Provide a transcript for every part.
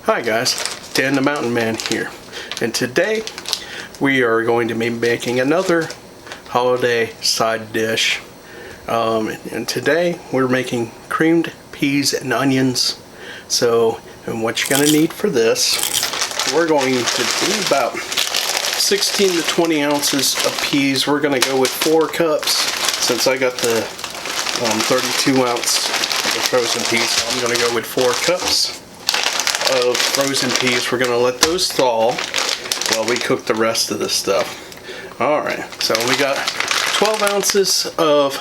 Hi guys, Dan the Mountain Man here, and today we are going to be making another holiday side dish. And today we're making creamed peas and onions. And what you're going to need for this, we're going to do about 16 to 20 ounces of peas. We're going to go with 4 cups since I got the 32 ounce of the frozen peas. So I'm going to go with 4 cups of frozen peas. We're going to let those thaw while we cook the rest of this stuff. Alright, so we got 12 ounces of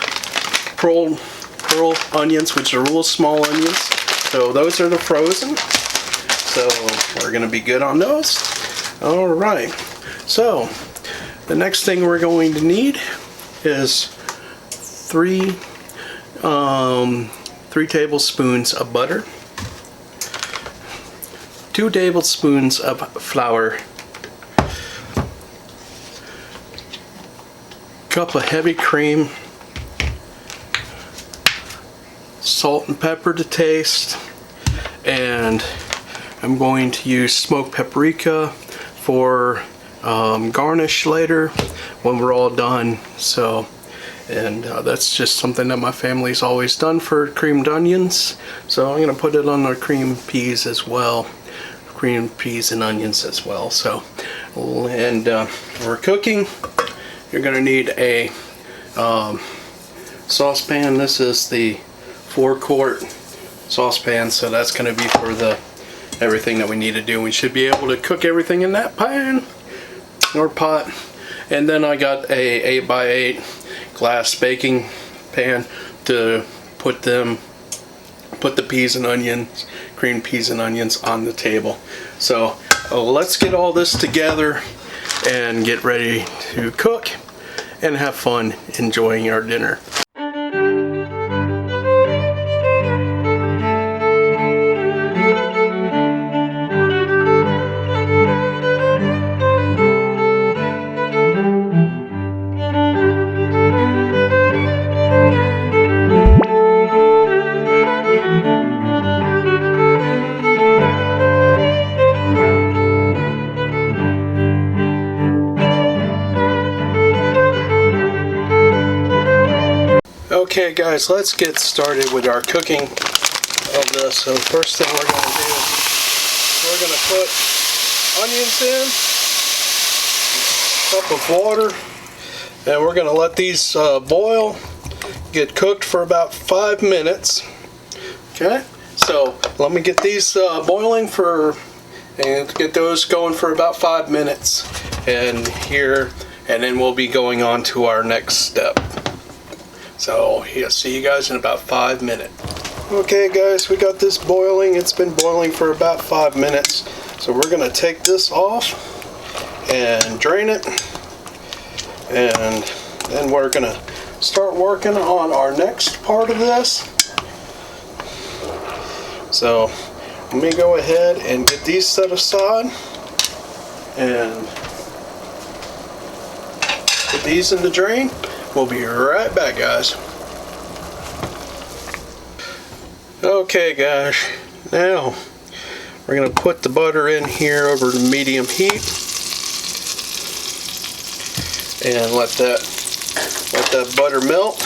pearl onions, which are real small onions. So those are the frozen. So we're going to be good on those. Alright, so the next thing we're going to need is 3 tablespoons of butter, 2 tablespoons of flour, cup of heavy cream, salt and pepper to taste, and I'm going to use smoked paprika for garnish later when we're all done. And that's just something that my family's always done for creamed onions. So I'm going to put it on our creamed peas as well. Creamed peas and onions as well. So, and we're cooking. You're going to need a saucepan. This is the 4-quart saucepan, so that's going to be for everything that we need to do. We should be able to cook everything in that pan or pot. And then I got a 8x8 glass baking pan to put the peas and onions, creamed peas and onions on the table. So let's get all this together and get ready to cook and have fun enjoying our dinner. Okay guys, let's get started with our cooking of this. So first thing we're going to do is we're going to put onions in, a cup of water, and we're going to let these boil, get cooked for about 5 minutes. Okay, so let me get these boiling and get those going for about 5 minutes, and then we'll be going on to our next step. So yeah, see you guys in about 5 minutes. Okay guys, we got this boiling. It's been boiling for about 5 minutes. So we're going to take this off and drain it. And then we're going to start working on our next part of this. So let me go ahead and get these set aside and put these in the drain. We'll be right back, guys. Okay, guys. Now we're gonna put the butter in here over the medium heat and let that butter melt.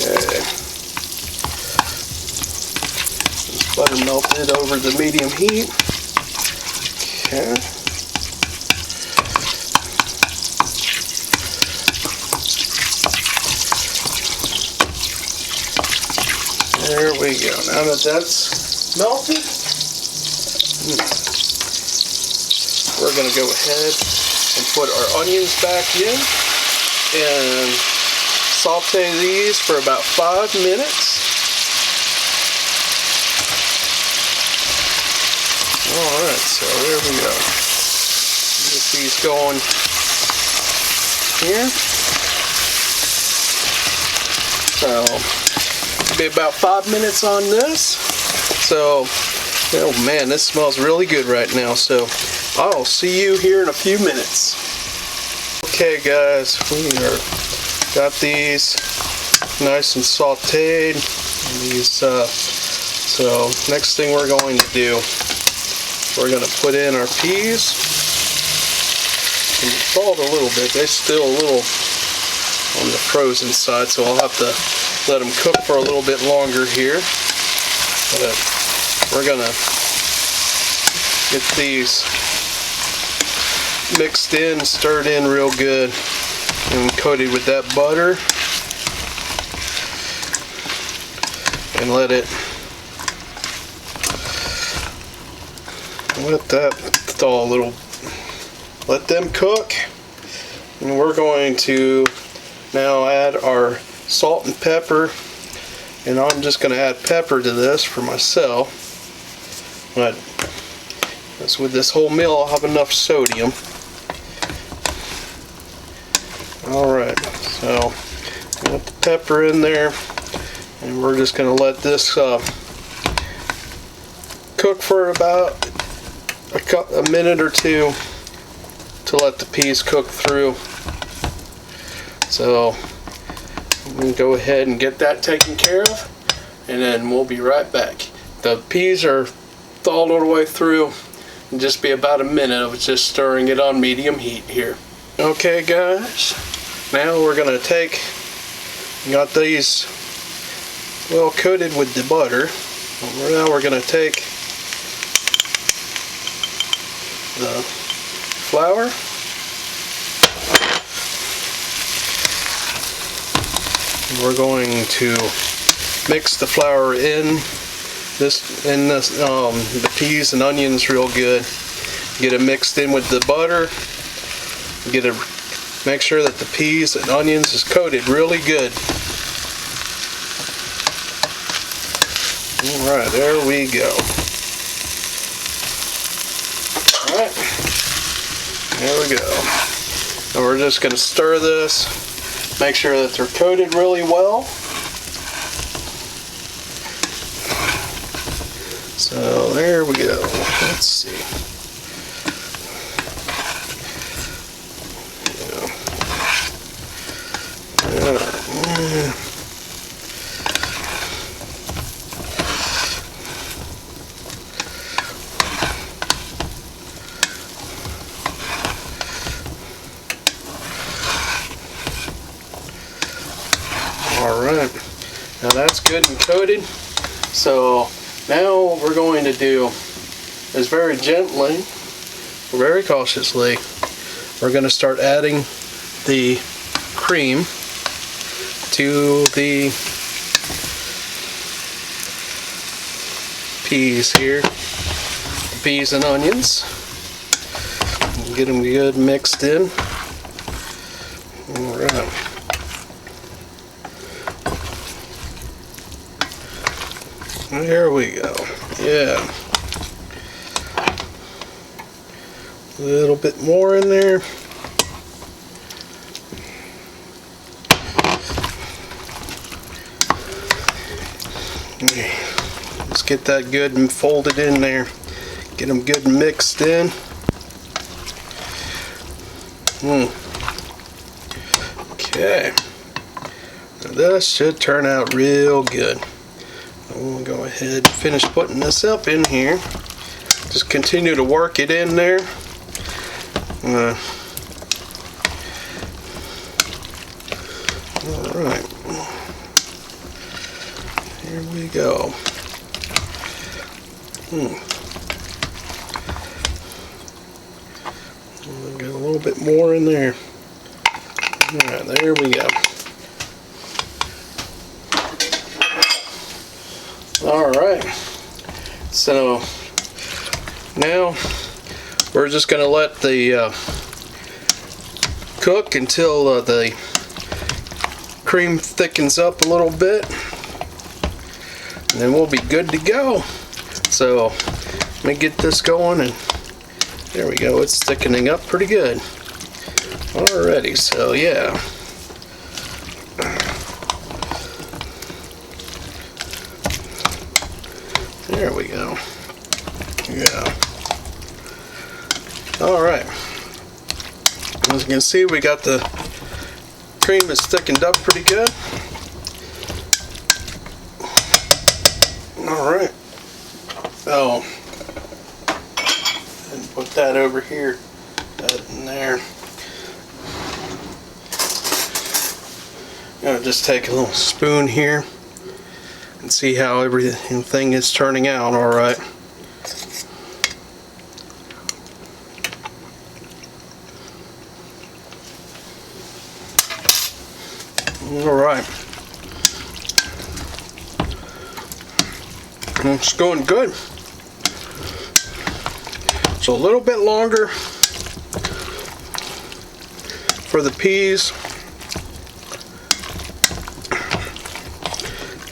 Okay. This butter melted over the medium heat. Okay. There we go. Now that that's melted, we're going to go ahead and put our onions back in and saute these for about 5 minutes. Alright, so there we go. Get these going here. So be about 5 minutes on this. So, oh man, this smells really good right now. So I'll see you here in a few minutes. Okay guys, got these nice and sauteed. These, so next thing we're going to do, we're going to put in our peas. And thawed a little bit. They're still a little on the frozen side, so I'll have to let them cook for a little bit longer here. But we're going to get these mixed in, stirred in real good, and coated with that butter. And let that thaw a little. Let them cook. And we're going to now add our salt and pepper. And I'm just going to add pepper to this for myself. But as with this whole meal, I'll have enough sodium. Alright, so put the pepper in there. And we're just going to let this cook for about a minute or two to let the peas cook through. So I'm going to go ahead and get that taken care of, and then we'll be right back. The peas are thawed all the way through, and just be about a minute of just stirring it on medium heat here. Okay guys, now we're going to take, got these well coated with the butter. Now we're going to take the flour, and we're going to mix the flour in the peas and onions real good. Get it mixed in with the butter. Make sure that the peas and onions is coated really good. Alright, there we go. Alright, there we go. And we're just going to stir this, make sure that they're coated really well. So there we go. Let's see. Alright, now that's good and coated. So now what we're going to do is very gently, very cautiously, we're going to start adding the cream to the peas here, peas and onions. Get them good mixed in. Alright. There we go. Yeah. A little bit more in there. Okay. Let's get that good and folded in there. Get them good and mixed in. Okay. Now this should turn out real good. We'll go ahead and finish putting this up in here. Just continue to work it in there. Alright. Here we go. We'll get a little bit more in there. Alright, there we go. Alright, so now we're just going to let the cook until the cream thickens up a little bit, and then we'll be good to go. So let me get this going, and there we go, it's thickening up pretty good. Alrighty, so yeah. There we go. Yeah. Alright. As you can see, we got the cream is thickened up pretty good. Alright. So, and put that over here. That in there. I'm gonna just take a little spoon here and see how everything is turning out. Alright. Alright. It's going good. It's a little bit longer for the peas,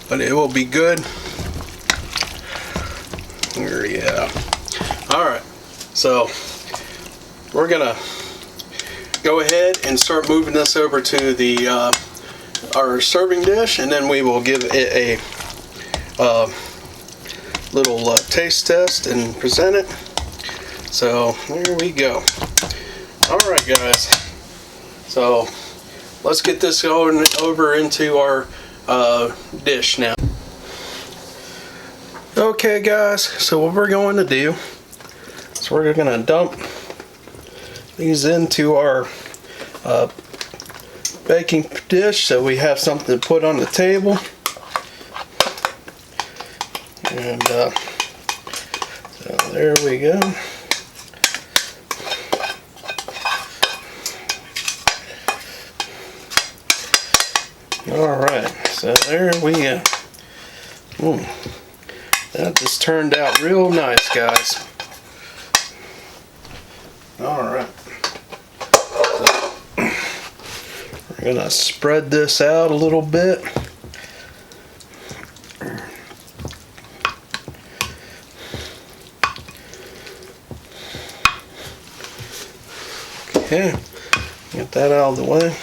but it will be good. Yeah. Alright, so we're gonna go ahead and start moving this over to the our serving dish, and then we will give it a little taste test and present it. So there we go. Alright guys, so let's get this going over into our dish now. Okay guys, so what we're going to do is we're going to dump these into our baking dish so we have something to put on the table. And so there we go. Alright, so there we go. That just turned out real nice, guys. Alright. So, we're going to spread this out a little bit. Okay, get that out of the way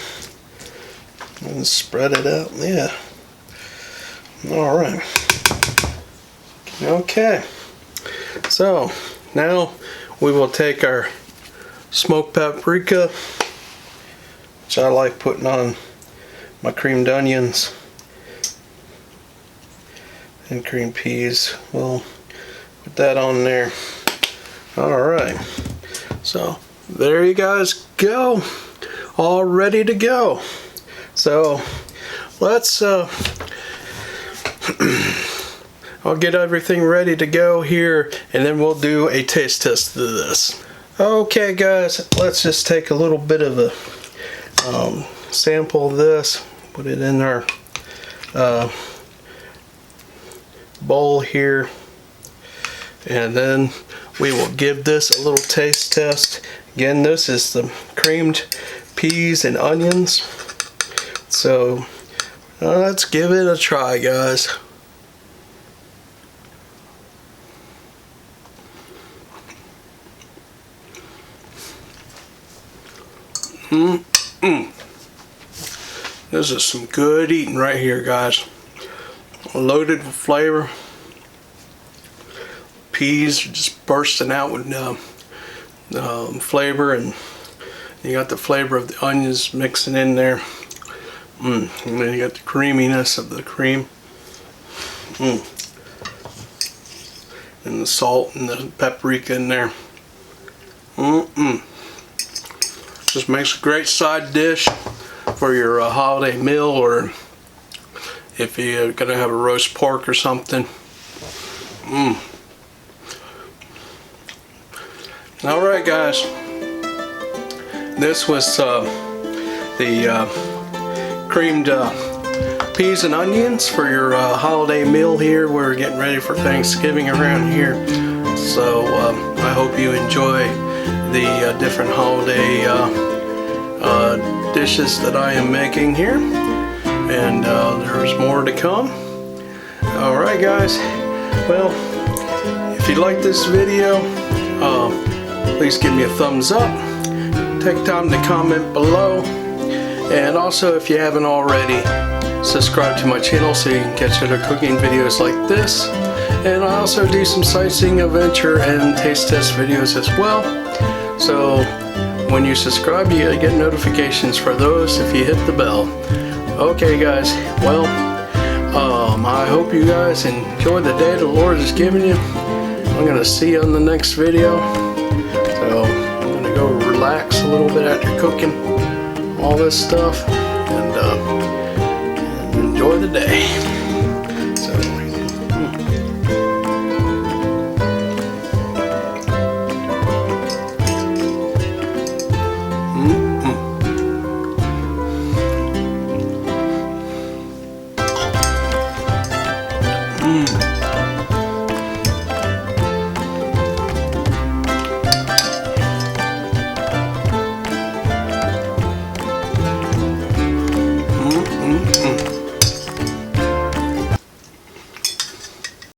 and spread it out. Yeah. Alright. Okay, so now we will take our smoked paprika, which I like putting on my creamed onions and creamed peas. We'll put that on there. Alright, so there you guys go, all ready to go. So let's I'll get everything ready to go here, and then we'll do a taste test of this. Okay guys, let's just take a little bit of a sample of this, put it in our bowl here, and then we will give this a little taste test. Again, this is the creamed peas and onions, so let's give it a try, guys. This is some good eating right here, guys. Loaded with flavor. Peas are just bursting out with flavor, and you got the flavor of the onions mixing in there. And then you got the creaminess of the cream. And the salt and the paprika in there. Just makes a great side dish for your holiday meal, or if you're gonna have a roast pork or something. Alright guys, this was the creamed peas and onions for your holiday meal here. We're getting ready for Thanksgiving around here, so I hope you enjoy the different holiday dishes that I am making here, and there's more to come. Alright guys, well, if you like this video, please give me a thumbs up, take time to comment below, and also if you haven't already, subscribe to my channel so you can catch other cooking videos like this. And I also do some sightseeing, adventure, and taste test videos as well. So when you subscribe, you get notifications for those if you hit the bell. Okay guys, well, I hope you guys enjoy the day the Lord has given you. I'm gonna see you on the next video. So I'm gonna go relax a little bit after cooking all this stuff, and